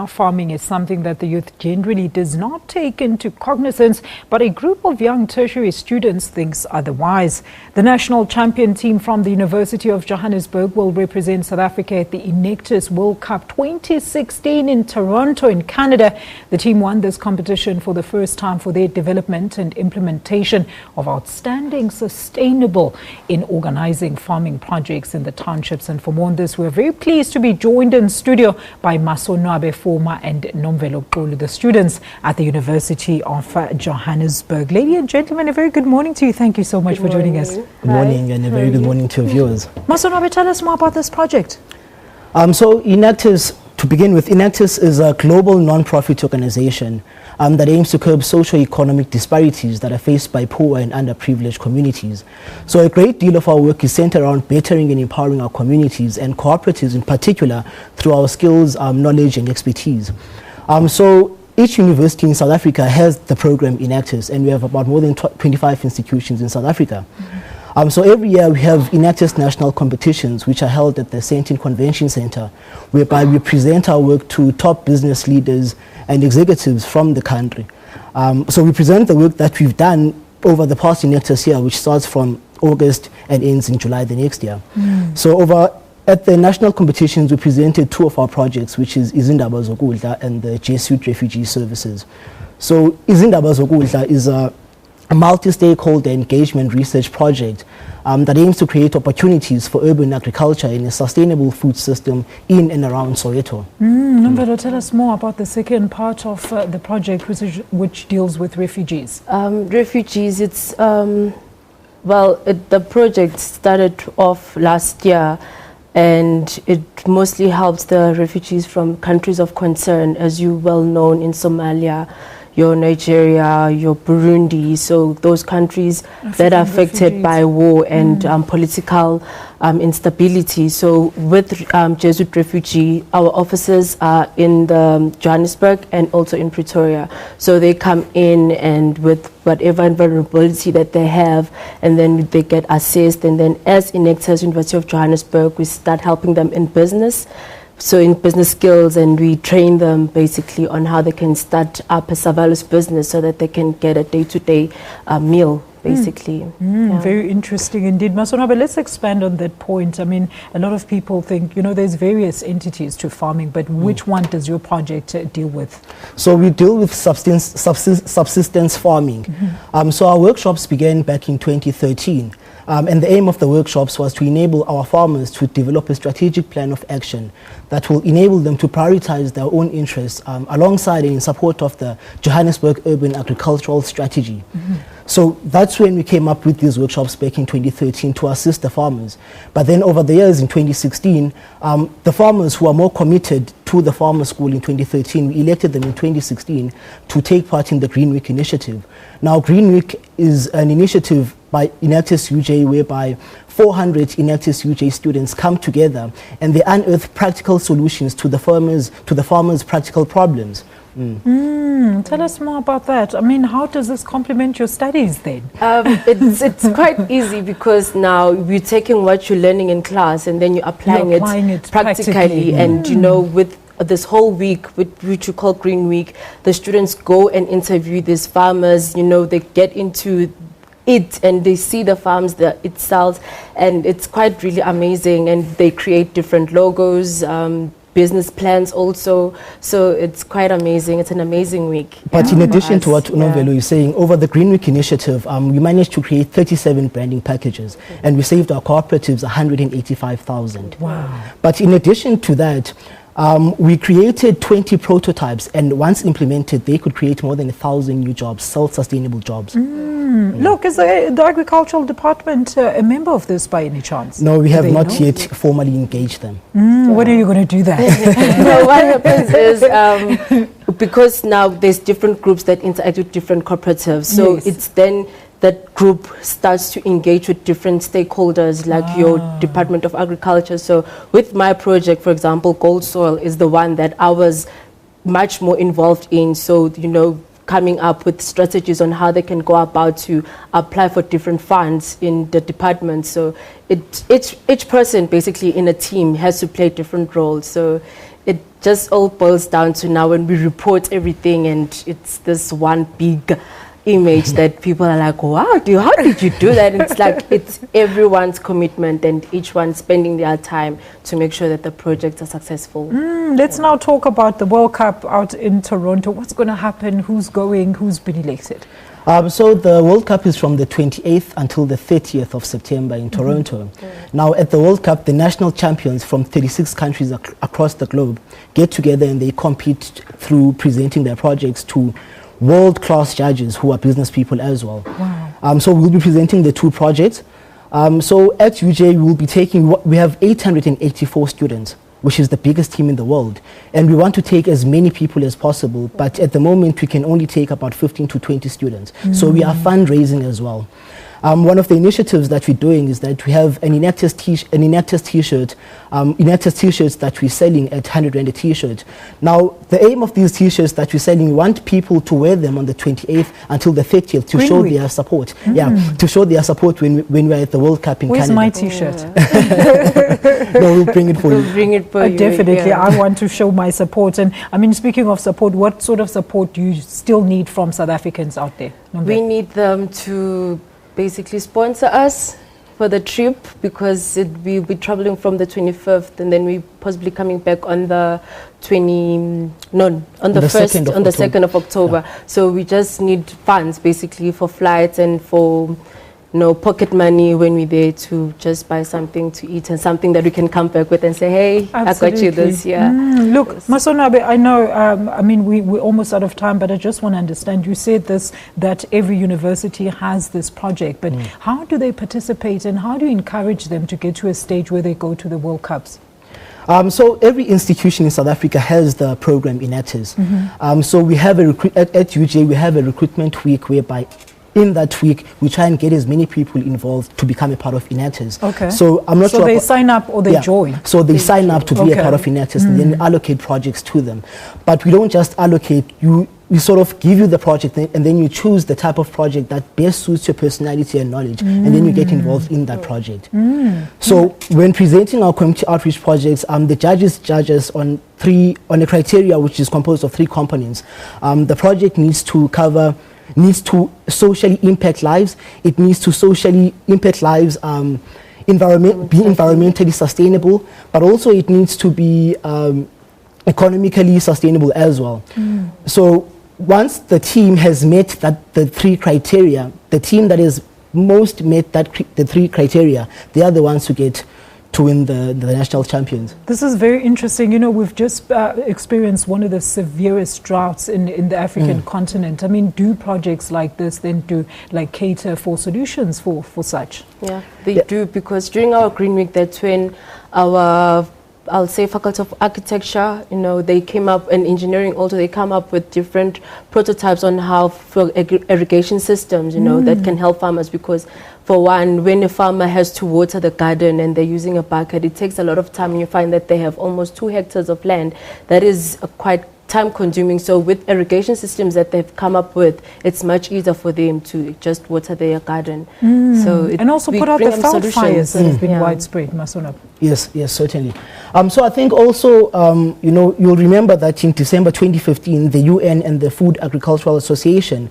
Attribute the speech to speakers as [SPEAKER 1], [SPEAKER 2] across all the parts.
[SPEAKER 1] Farming is something that the youth generally does not take into cognizance, but a group of young tertiary students thinks otherwise. The national champion team from the University of Johannesburg will represent South Africa at the Enactus World Cup 2016 in Toronto in Canada. The team won this competition for the first time for their development and implementation of outstanding sustainable in organizing farming projects in the townships. And for more on this, we're very pleased to be joined in studio by Masonwabe Former and Nomvelo Kulu, the students at the University of Johannesburg. Ladies and gentlemen, a very good morning to you. Thank you so much for joining us.
[SPEAKER 2] Good morning, and a very good morning to your viewers.
[SPEAKER 1] Masonwabe, tell us more about this project.
[SPEAKER 2] So Enactus, to begin with, Enactus is a global non-profit organization that aims to curb socio-economic disparities that are faced by poor and underprivileged communities. So a great deal of our work is centered around bettering and empowering our communities and cooperatives in particular through our skills, knowledge and expertise. So each university in South Africa has the program Enactus, and we have about more than 25 institutions in South Africa. So every year we have Enactus national competitions which are held at the Sentin Convention Center, whereby we present our work to top business leaders and executives from the country. So we present the work that we've done over the past Enactus year, which starts from August and ends in July the next year. So at the national competitions, we presented two of our projects, which is Izindaba Zokudla and the Jesuit Refugee Services. So Izindaba Zokudla is a multi-stakeholder engagement research project that aims to create opportunities for urban agriculture in a sustainable food system in and around Soweto.
[SPEAKER 1] Nomvelo, tell us more about the second part of the project, which deals with refugees.
[SPEAKER 3] Refugees, the project started off last year, and it mostly helps the refugees from countries of concern, as you well known in Somalia, your Nigeria, your Burundi, so those countries that are affected by war and political instability. So with Jesuit Refugee, our offices are in the Johannesburg and also in Pretoria. So they come in and with whatever vulnerability that they have, and then they get assessed, and then as Enactus University of Johannesburg, we start helping them in business. So in business skills, and we train them basically on how they can start up a surveillance business so that they can get a day-to-day meal, basically.
[SPEAKER 1] Very interesting indeed. Masonwabe, let's expand on that point. I mean, a lot of people think, there's various entities to farming, but which one does your project deal with?
[SPEAKER 2] So we deal with subsistence farming. So our workshops began back in 2013. And the aim of the workshops was to enable our farmers to develop a strategic plan of action that will enable them to prioritize their own interests alongside and in support of the Johannesburg Urban Agricultural Strategy. So that's when we came up with these workshops back in 2013 to assist the farmers. But then over the years in 2016, the farmers who are more committed to the farmer school in 2013, we elected them in 2016 to take part in the Green Week initiative. Now Green Week is an initiative by Enactus UJ whereby 400 Enactus UJ students come together and they unearth practical solutions to the farmers' practical problems.
[SPEAKER 1] Tell us more about that. I mean, how does this complement your studies then?
[SPEAKER 3] It's quite easy, because now you're taking what you're learning in class and then you're applying it practically. And with this whole week, which you call Green Week, the students go and interview these farmers. They get into it and they see the farms itself, and it's quite really amazing. And they create different logos, business plans also, so it's quite amazing. It's an amazing week.
[SPEAKER 2] But in addition to what Nomvelo is saying, over the Green Week initiative, we managed to create 37 branding packages, and we saved our cooperatives 185,000.
[SPEAKER 1] Wow.
[SPEAKER 2] But in addition to that, we created 20 prototypes, and once implemented, they could create more than 1,000 new jobs, self-sustainable jobs.
[SPEAKER 1] Look, is the agricultural department a member of this by any chance?
[SPEAKER 2] No, we have not yet formally engaged them.
[SPEAKER 1] When are you going to do that?
[SPEAKER 3] No, what happens is, because now there's different groups that interact with different cooperatives, so it's then that group starts to engage with different stakeholders, like your Department of Agriculture. So with my project, for example, Gold Soil is the one that I was much more involved in. So, coming up with strategies on how they can go about to apply for different funds in the department. So each person basically in a team has to play different roles. So just all boils down to now when we report everything and it's this one big image that people are like, wow, how did you do that? And it's like it's everyone's commitment and each one spending their time to make sure that the projects are successful.
[SPEAKER 1] Let's now talk about the World Cup out in Toronto. What's going to happen? Who's going? Who's been elected?
[SPEAKER 2] So the World Cup is from the 28th until the 30th of September in Toronto. Now at the World Cup, the national champions from 36 countries across the globe get together and they compete through presenting their projects to world-class judges who are business people as well.
[SPEAKER 1] Wow.
[SPEAKER 2] So we'll be presenting the 2 projects. So at UJ, we have 884 students, which is the biggest team in the world. And we want to take as many people as possible, but at the moment we can only take about 15 to 20 students. So we are fundraising as well. One of the initiatives that we're doing is that we have an Enactus t-shirt, Enactus t-shirts that we're selling at 100 Rand a t-shirt. Now, the aim of these t-shirts that we're selling, we want people to wear them on the 28th until the 30th to show their support. Yeah, to show their support when we're at the World Cup in Canada.
[SPEAKER 1] Where's my t-shirt?
[SPEAKER 2] No, we'll bring it for you.
[SPEAKER 3] We'll bring it for you.
[SPEAKER 1] Definitely,
[SPEAKER 3] Yeah.
[SPEAKER 1] I want to show my support. And I mean, speaking of support, what sort of support do you still need from South Africans out there?
[SPEAKER 3] We need them to basically sponsor us for the trip because we'll be traveling from the 25th and then we possibly coming back on the 2nd of October.
[SPEAKER 2] Yeah.
[SPEAKER 3] So we just need funds basically for flights and for pocket money when we're there to just buy something to eat and something that we can come back with and say, hey,
[SPEAKER 1] Absolutely.
[SPEAKER 3] I got you this year.
[SPEAKER 1] Look, Masonabe, I know, I mean, we're almost out of time, but I just want to understand, you said this, that every university has this project, but how do they participate and how do you encourage them to get to a stage where they go to the World Cups?
[SPEAKER 2] So every institution in South Africa has the program Enactus. So we have at UJ, we have a recruitment week whereby in that week, we try and get as many people involved to become a part of Enactus.
[SPEAKER 1] Okay.
[SPEAKER 2] So I'm not sure.
[SPEAKER 1] So they sign up or they join?
[SPEAKER 2] So they sign up to be a part of Enactus and then allocate projects to them. But we don't just allocate, we sort of give you the project and then you choose the type of project that best suits your personality and knowledge and then you get involved in that project. So when presenting our community outreach projects, the judges judge us on a criteria which is composed of 3 components. The project needs to socially impact lives. It needs to socially impact lives, be environmentally sustainable, but also it needs to be economically sustainable as well. So once the team has met the 3 criteria, the team that has most met the 3 criteria, they are the ones who get to win the national champions.
[SPEAKER 1] This is very interesting. You know, we've just experienced one of the severest droughts in the African continent. I mean, do projects like this then cater for solutions for such?
[SPEAKER 3] Yeah, they do, because during our Green Week, that's when our, I'll say, Faculty of Architecture, they came up, and engineering also, they come up with different prototypes on how for irrigation systems, that can help farmers, because for one, when a farmer has to water the garden and they're using a bucket, it takes a lot of time, and you find that they have almost 2 hectares of land. That is quite time consuming. So with irrigation systems that they've come up with, it's much easier for them to just water their garden. So
[SPEAKER 1] and also put out the veld fires that have been widespread, Masona.
[SPEAKER 2] Yes, certainly. So I think also, you'll remember that in December 2015, the UN and the Food Agricultural Association,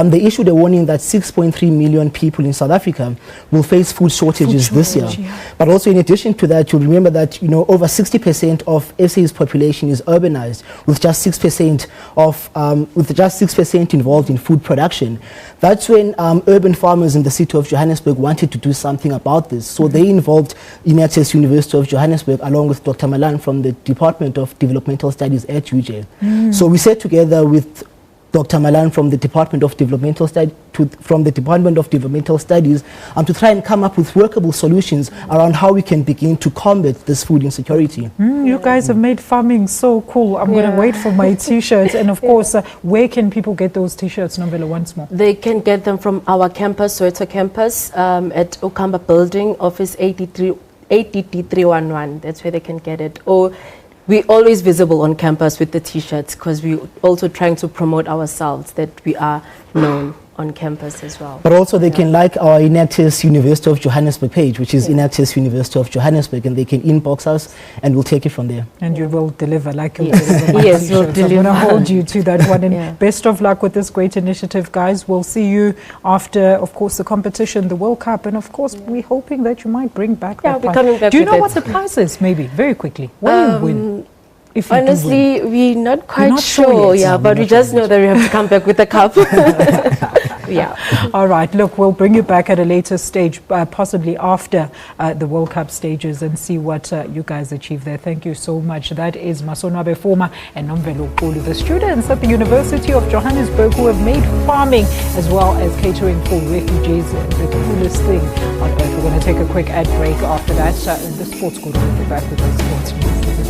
[SPEAKER 2] they issued a warning that 6.3 million people in South Africa will face food shortages this year. But also in addition to that, you'll remember that, over 60% of SA's population is urbanized, with just 6% involved in food production. That's when urban farmers in the city of Johannesburg wanted to do something about this. So they involved Enactus University of Johannesburg along with Dr. Malan from the Department of Developmental Studies at UJ. So we sat together with Dr. Malan from the Department of Developmental Studies to try and come up with workable solutions around how we can begin to combat this food insecurity.
[SPEAKER 1] You guys have made farming so cool. I'm going to wait for my t-shirts. And of course, where can people get those t-shirts, Novella, once more?
[SPEAKER 3] They can get them from our campus, Soweto campus, at Okamba Building, Office 8311. That's where they can get it. Or we're always visible on campus with the t-shirts, because we're also trying to promote ourselves, that we are known. on campus as well.
[SPEAKER 2] But also they can like our Enactus University of Johannesburg page, which is Enactus University of Johannesburg, and they can inbox us and we'll take it from there.
[SPEAKER 1] And you will deliver like you
[SPEAKER 3] Yes.
[SPEAKER 1] deliver.
[SPEAKER 3] Yes, we'll
[SPEAKER 1] So I'm going to hold you to that one. And
[SPEAKER 3] Yeah.
[SPEAKER 1] best of luck with this great initiative, guys. We'll see you after, of course, the competition, the World Cup. And of course, we're hoping that you might bring back
[SPEAKER 3] Yeah,
[SPEAKER 1] that
[SPEAKER 3] we're
[SPEAKER 1] prize.
[SPEAKER 3] coming back
[SPEAKER 1] Do you
[SPEAKER 3] with
[SPEAKER 1] know
[SPEAKER 3] it.
[SPEAKER 1] what the prize is? Maybe, very quickly. What do you win? If you do win?
[SPEAKER 3] Honestly, we're not quite
[SPEAKER 1] not sure
[SPEAKER 3] sure,
[SPEAKER 1] yet.
[SPEAKER 3] yeah,
[SPEAKER 1] No,
[SPEAKER 3] but
[SPEAKER 1] we're
[SPEAKER 3] we
[SPEAKER 1] not
[SPEAKER 3] just
[SPEAKER 1] sure
[SPEAKER 3] know that we have to come back with the cup. Yeah.
[SPEAKER 1] All right, look, we'll bring you back at a later stage, possibly after the World Cup stages, and see what you guys achieve there. Thank you so much. That is Masonabe Foma and Nomvelo Polu, the students at the University of Johannesburg who have made farming as well as catering for refugees the coolest thing on earth. We're going to take a quick ad break after that. The Sports Guru will be back with the sports news.